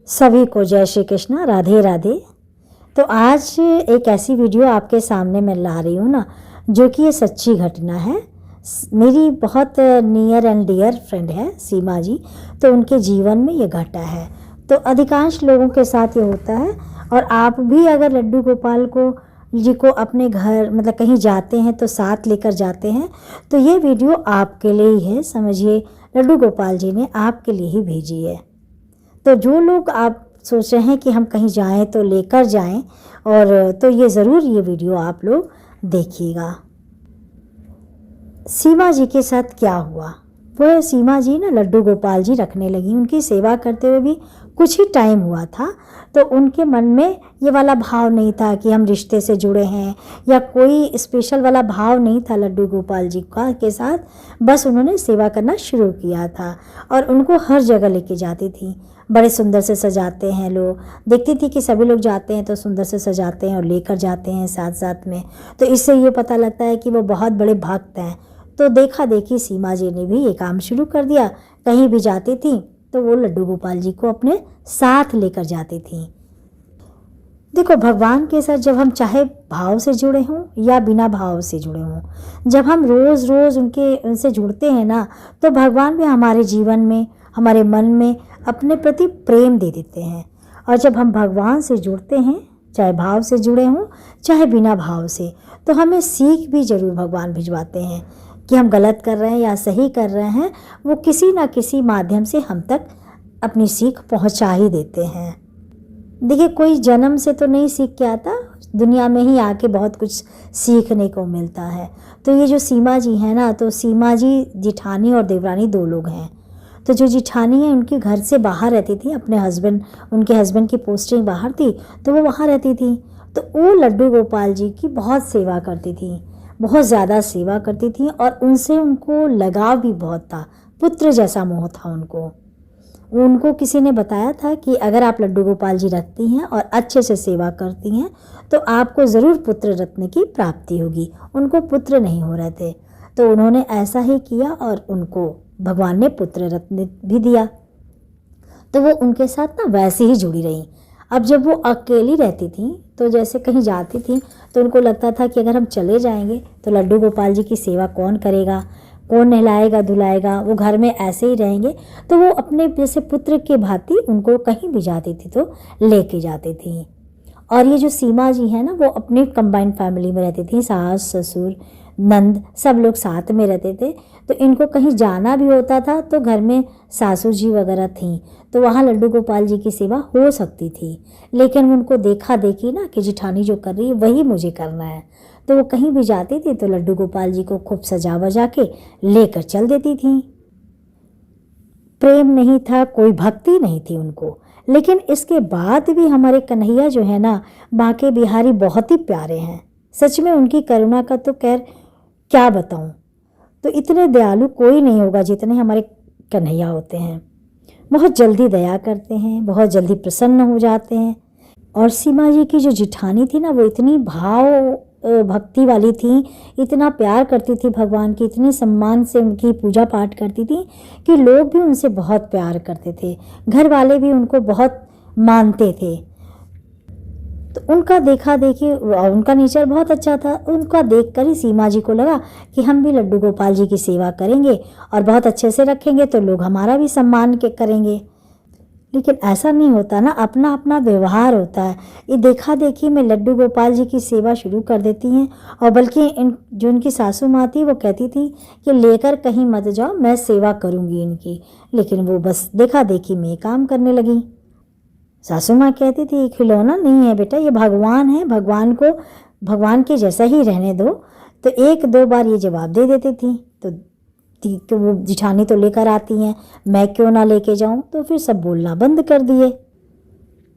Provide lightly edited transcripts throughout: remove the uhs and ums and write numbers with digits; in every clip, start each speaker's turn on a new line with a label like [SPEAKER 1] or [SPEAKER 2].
[SPEAKER 1] सभी को जय श्री कृष्णा, राधे राधे। तो आज एक ऐसी वीडियो आपके सामने मैं ला रही हूँ ना, जो कि ये सच्ची घटना है। मेरी बहुत नियर एंड डियर फ्रेंड है सीमा जी, तो उनके जीवन में ये घटा है। तो अधिकांश लोगों के साथ ये होता है, और आप भी अगर लड्डू गोपाल जी को अपने घर मतलब कहीं जाते हैं तो साथ लेकर जाते हैं, तो ये वीडियो आपके लिए ही है। समझिए, लड्डू गोपाल जी ने आपके लिए ही भेजी है। तो जो लोग आप सोच रहे हैं कि हम कहीं जाएं तो लेकर जाएं, और तो ये ज़रूर ये वीडियो आप लोग देखिएगा। सीमा जी के साथ क्या हुआ। वो सीमा जी ना लड्डू गोपाल जी रखने लगी। उनकी सेवा करते हुए भी कुछ ही टाइम हुआ था, तो उनके मन में ये वाला भाव नहीं था कि हम रिश्ते से जुड़े हैं, या कोई स्पेशल वाला भाव नहीं था लड्डू गोपाल जी का के साथ। बस उन्होंने सेवा करना शुरू किया था, और उनको हर जगह लेके जाती थी। बड़े सुंदर से सजाते हैं लोग, देखती थी कि सभी लोग जाते हैं तो सुंदर से सजाते हैं और लेकर जाते हैं साथ साथ में। तो इससे ये पता लगता है कि वो बहुत बड़े भक्त हैं। तो देखा देखी सीमा जी ने भी ये काम शुरू कर दिया। कहीं भी जाती थी तो वो लड्डू गोपाल जी को अपने साथ लेकर जाती थी। देखो, भगवान के साथ जब हम चाहे भाव से जुड़े हों या बिना भाव से जुड़े हों, जब हम रोज़ रोज़ उनसे जुड़ते हैं ना, तो भगवान भी हमारे जीवन में, हमारे मन में अपने प्रति प्रेम दे देते हैं। और जब हम भगवान से जुड़ते हैं, चाहे भाव से जुड़े हों चाहे बिना भाव से, तो हमें सीख भी ज़रूर भगवान भिजवाते हैं कि हम गलत कर रहे हैं या सही कर रहे हैं। वो किसी ना किसी माध्यम से हम तक अपनी सीख पहुंचा ही देते हैं। देखिए, कोई जन्म से तो नहीं सीख के आता, दुनिया में ही आके बहुत कुछ सीखने को मिलता है। तो ये जो सीमा जी हैं ना, तो सीमा जी जिठानी और देवरानी दो लोग हैं। तो जो जिठानी है उनके घर से बाहर रहती थी, अपने हस्बैंड, उनके हस्बैंड की पोस्टिंग बाहर थी, तो वो वहाँ रहती थी। तो वो लड्डू गोपाल जी की बहुत सेवा करती थी, बहुत ज़्यादा सेवा करती थी, और उनसे उनको लगाव भी बहुत था, पुत्र जैसा मोह था उनको किसी ने बताया था कि अगर आप लड्डू गोपाल जी रखती हैं और अच्छे से सेवा करती हैं तो आपको ज़रूर पुत्र रत्न की प्राप्ति होगी। उनको पुत्र नहीं हो रहे थे, तो उन्होंने ऐसा ही किया और उनको भगवान ने पुत्र रत्न भी दिया। तो वो उनके साथ ना वैसे ही जुड़ी रही। अब जब वो अकेली रहती थी, तो जैसे कहीं जाती थी तो उनको लगता था कि अगर हम चले जाएंगे तो लड्डू गोपाल जी की सेवा कौन करेगा, कौन नहलाएगा धुलाएगा, वो घर में ऐसे ही रहेंगे। तो वो अपने जैसे पुत्र के भांति उनको कहीं भी जाती थी तो लेके जाती थी। और ये जो सीमा जी है ना, वो अपनी कंबाइंड फैमिली में रहती थी, सास ससुर नंद सब लोग साथ में रहते थे। तो इनको कहीं जाना भी होता था तो घर में सासू जी वगैरह थीं, तो वहाँ लड्डू गोपाल जी की सेवा हो सकती थी। लेकिन उनको देखा देखी ना कि जिठानी जो कर रही है वही मुझे करना है, तो वो कहीं भी जाती थी तो लड्डू गोपाल जी को खूब सजा बजा के लेकर चल देती थी। प्रेम नहीं था, कोई भक्ति नहीं थी उनको। लेकिन इसके बाद भी हमारे कन्हैया जो है ना, बांके बिहारी बहुत ही प्यारे हैं। सच में उनकी करुणा का तो खैर क्या बताऊं। तो इतने दयालु कोई नहीं होगा जितने हमारे कन्हैया होते हैं। बहुत जल्दी दया करते हैं, बहुत जल्दी प्रसन्न हो जाते हैं। और सीमा जी की जो जिठानी थी ना, वो इतनी भाव भक्ति वाली थी, इतना प्यार करती थी भगवान की, इतने सम्मान से उनकी पूजा पाठ करती थी कि लोग भी उनसे बहुत प्यार करते थे, घर वाले भी उनको बहुत मानते थे। तो उनका देखा देखी, उनका नेचर बहुत अच्छा था। उनका देखकर ही सीमा जी को लगा कि हम भी लड्डू गोपाल जी की सेवा करेंगे और बहुत अच्छे से रखेंगे तो लोग हमारा भी सम्मान करेंगे। लेकिन ऐसा नहीं होता ना, अपना अपना व्यवहार होता है। ये देखा देखी में लड्डू गोपाल जी की सेवा शुरू कर देती हैं, और बल्कि जो उनकी सासू माँ थी वो कहती थी कि लेकर कहीं मत जाओ, मैं सेवा करूँगी इनकी। लेकिन वो बस देखा देखी में काम करने लगी। सासू माँ कहती थी खिलौना नहीं है बेटा, ये भगवान है, भगवान को भगवान के जैसा ही रहने दो। तो एक दो बार ये जवाब दे देती थी, तो वो जिठानी तो लेकर आती हैं, मैं क्यों ना लेके जाऊं। तो फिर सब बोलना बंद कर दिए।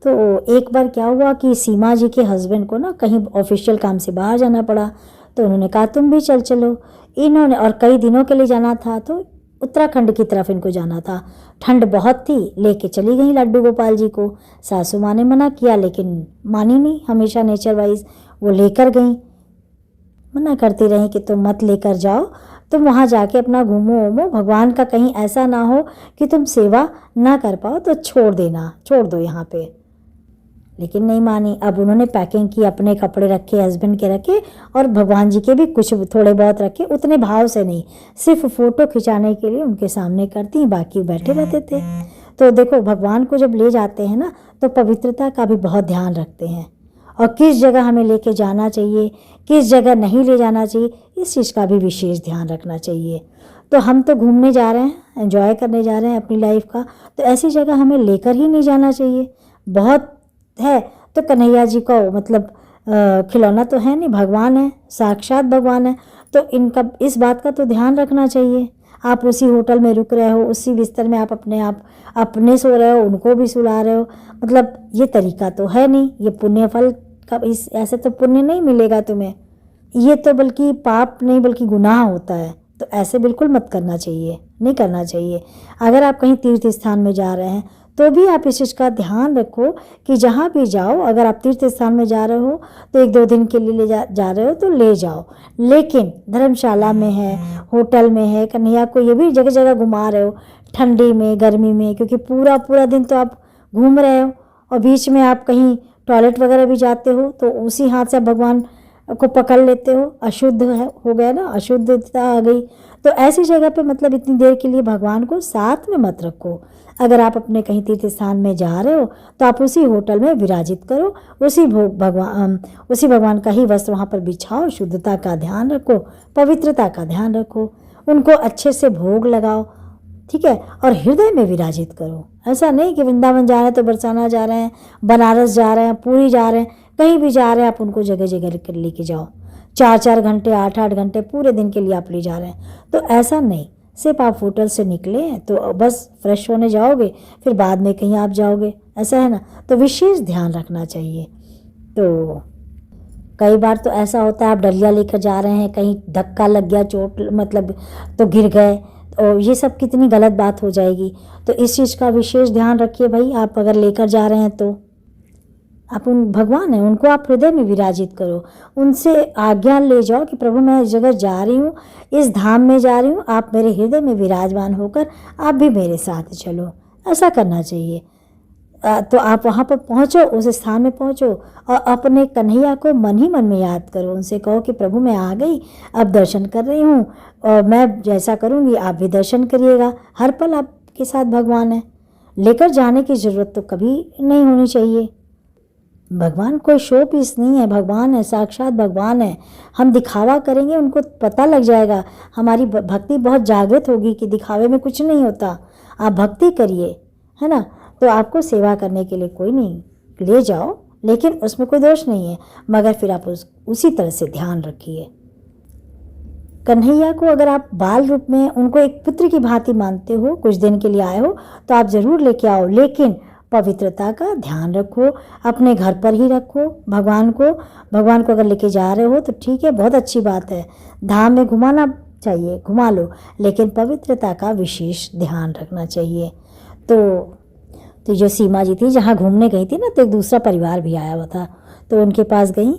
[SPEAKER 1] तो एक बार क्या हुआ कि सीमा जी के हस्बैंड को ना कहीं ऑफिशियल काम से बाहर जाना पड़ा, तो उन्होंने कहा तुम भी चलो। इन्होंने, और कई दिनों के लिए जाना था, तो उत्तराखंड की तरफ इनको जाना था। ठंड बहुत थी, लेके चली गई लड्डू गोपाल जी को। सासू माँ ने मना किया लेकिन मानी नहीं, हमेशा नेचर वाइज वो लेकर गई। मना करती रही कि तुम मत लेकर जाओ। तुम वहाँ जाके अपना घूमो वूमो, भगवान का कहीं ऐसा ना हो कि तुम सेवा ना कर पाओ तो छोड़ देना, छोड़ दो यहाँ पे। लेकिन नहीं मानी। अब उन्होंने पैकिंग की, अपने कपड़े रखे, हस्बैंड के रखे और भगवान जी के भी कुछ थोड़े बहुत रखे, उतने भाव से नहीं, सिर्फ फ़ोटो खिंचाने के लिए उनके सामने करती, बाकी बैठे रहते थे। तो देखो भगवान को जब ले जाते हैं ना तो पवित्रता का भी बहुत ध्यान रखते हैं, और किस जगह हमें लेके जाना चाहिए, किस जगह नहीं ले जाना चाहिए, इस चीज़ का भी विशेष ध्यान रखना चाहिए। तो हम तो घूमने जा रहे हैं, एंजॉय करने जा रहे हैं अपनी लाइफ का, तो ऐसी जगह हमें लेकर ही नहीं जाना चाहिए। बहुत है तो कन्हैया जी को मतलब खिलौना तो है नहीं, भगवान है, साक्षात भगवान है, तो इनका इस बात का तो ध्यान रखना चाहिए। आप उसी होटल में रुक रहे हो, उसी बिस्तर में आप अपने सो रहे हो, उनको भी सुला रहे हो, मतलब ये तरीका तो है नहीं। ये पुण्य फल का इस ऐसे तो पुण्य नहीं मिलेगा तुम्हें, ये तो बल्कि पाप नहीं बल्कि गुनाह होता है। तो ऐसे बिल्कुल मत करना चाहिए, नहीं करना चाहिए। अगर आप कहीं तीर्थ स्थान में जा रहे हैं तो भी आप इस चीज़ का ध्यान रखो कि जहाँ भी जाओ, अगर आप तीर्थ स्थान में जा रहे हो तो 1-2 दिन के लिए जा रहे हो तो ले जाओ, लेकिन धर्मशाला में है, होटल में है, कन्हैया को ये भी जगह जगह घुमा रहे हो, ठंडी में, गर्मी में, क्योंकि पूरा पूरा दिन तो आप घूम रहे हो और बीच में आप कहीं टॉयलेट वगैरह भी जाते हो तो उसी हाथ से भगवान को पकड़ लेते हो, अशुद्ध हो गया ना, अशुद्धता आ गई। तो ऐसी जगह पे मतलब इतनी देर के लिए भगवान को साथ में मत रखो। अगर आप अपने कहीं तीर्थ स्थान में जा रहे हो तो आप उसी होटल में विराजित करो, उसी भगवान का ही वस्त्र वहाँ पर बिछाओ, शुद्धता का ध्यान रखो, पवित्रता का ध्यान रखो, उनको अच्छे से भोग लगाओ, ठीक है, और हृदय में विराजित करो। ऐसा नहीं कि वृंदावन जा रहे हैं तो बरसाना जा रहे हैं, बनारस जा रहे हैं, पुरी जा रहे हैं, कहीं भी जा रहे हैं, आप उनको जगह जगह लेके जाओ। 4-4 घंटे, 8-8 घंटे पूरे दिन के लिए आप ले जा रहे हैं, तो ऐसा नहीं। सिर्फ आप होटल से निकले तो बस फ्रेश होने जाओगे, फिर बाद में कहीं आप जाओगे, ऐसा है ना। तो विशेष ध्यान रखना चाहिए। तो कई बार तो ऐसा होता है आप डलिया लेकर जा रहे हैं, कहीं धक्का लग गया, चोट मतलब तो गिर गए, और ये सब कितनी गलत बात हो जाएगी। तो इस चीज़ का विशेष ध्यान रखिए भाई। आप अगर लेकर जा रहे हैं तो आप उन भगवान हैं, उनको आप हृदय में विराजित करो, उनसे आज्ञा ले जाओ कि प्रभु मैं इस जगह जा रही हूँ, इस धाम में जा रही हूँ, आप मेरे हृदय में विराजमान होकर आप भी मेरे साथ चलो। ऐसा करना चाहिए। तो आप वहाँ पर पहुँचो, उस स्थान में पहुँचो और अपने कन्हैया को मन ही मन में याद करो। उनसे कहो कि प्रभु मैं आ गई, अब दर्शन कर रही हूँ और मैं जैसा करूँगी आप भी दर्शन करिएगा। हर पल आपके साथ भगवान है, लेकर जाने की ज़रूरत तो कभी नहीं होनी चाहिए। भगवान कोई शो पीस नहीं है, भगवान है, साक्षात भगवान है। हम दिखावा करेंगे उनको पता लग जाएगा, हमारी भक्ति बहुत जागृत होगी कि दिखावे में कुछ नहीं होता। आप भक्ति करिए, है ना। तो आपको सेवा करने के लिए कोई नहीं, ले जाओ, लेकिन उसमें कोई दोष नहीं है, मगर फिर आप उसी तरह से ध्यान रखिए। कन्हैया को अगर आप बाल रूप में उनको एक पुत्र की भांति मानते हो, कुछ दिन के लिए आए हो तो आप ज़रूर लेके आओ, लेकिन पवित्रता का ध्यान रखो, अपने घर पर ही रखो। भगवान को अगर लेके जा रहे हो तो ठीक है, बहुत अच्छी बात है, धाम में घुमाना चाहिए, घुमा लो, लेकिन पवित्रता का विशेष ध्यान रखना चाहिए। तो जो सीमा जी थी जहाँ घूमने गई थी ना, तो एक दूसरा परिवार भी आया हुआ था, तो उनके पास गई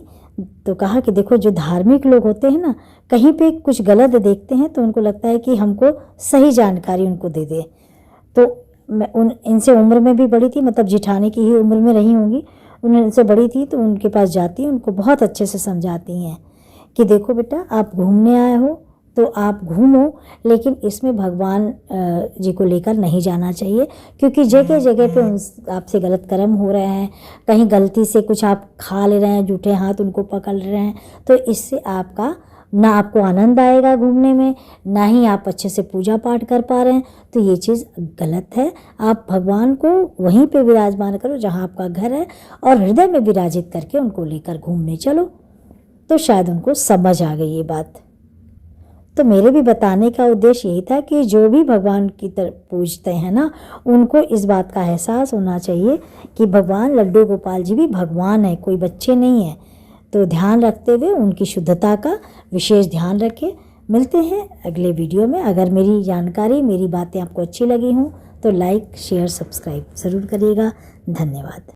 [SPEAKER 1] तो कहा कि देखो जो धार्मिक लोग होते हैं ना, कहीं पे कुछ गलत देखते हैं तो उनको लगता है कि हमको सही जानकारी उनको दे दे। तो मैं इनसे उम्र में भी बड़ी थी, मतलब जिठानी की ही उम्र में रही होंगी, उनसे बड़ी थी, तो उनके पास जाती हैं, उनको बहुत अच्छे से समझाती हैं कि देखो बेटा आप घूमने आए हो तो आप घूमो, लेकिन इसमें भगवान जी को लेकर नहीं जाना चाहिए, क्योंकि जगह जगह पे आपसे गलत कर्म हो रहे हैं, कहीं गलती से कुछ आप खा ले रहे हैं, जूठे हाथ उनको पकड़ रहे हैं, तो इससे आपका ना आपको आनंद आएगा घूमने में, ना ही आप अच्छे से पूजा पाठ कर पा रहे हैं। तो ये चीज़ गलत है। आप भगवान को वहीं पे विराजमान करो जहाँ आपका घर है, और हृदय में विराजित करके उनको लेकर घूमने चलो। तो शायद उनको समझ आ गई ये बात। तो मेरे भी बताने का उद्देश्य यही था कि जो भी भगवान की तरफ पूजते हैं ना, उनको इस बात का एहसास होना चाहिए कि भगवान लड्डू गोपाल जी भी भगवान है, कोई बच्चे नहीं हैं। तो ध्यान रखते हुए उनकी शुद्धता का विशेष ध्यान रखें। मिलते हैं अगले वीडियो में। अगर मेरी जानकारी, मेरी बातें आपको अच्छी लगी हों तो लाइक, शेयर, सब्सक्राइब ज़रूर करिएगा। धन्यवाद।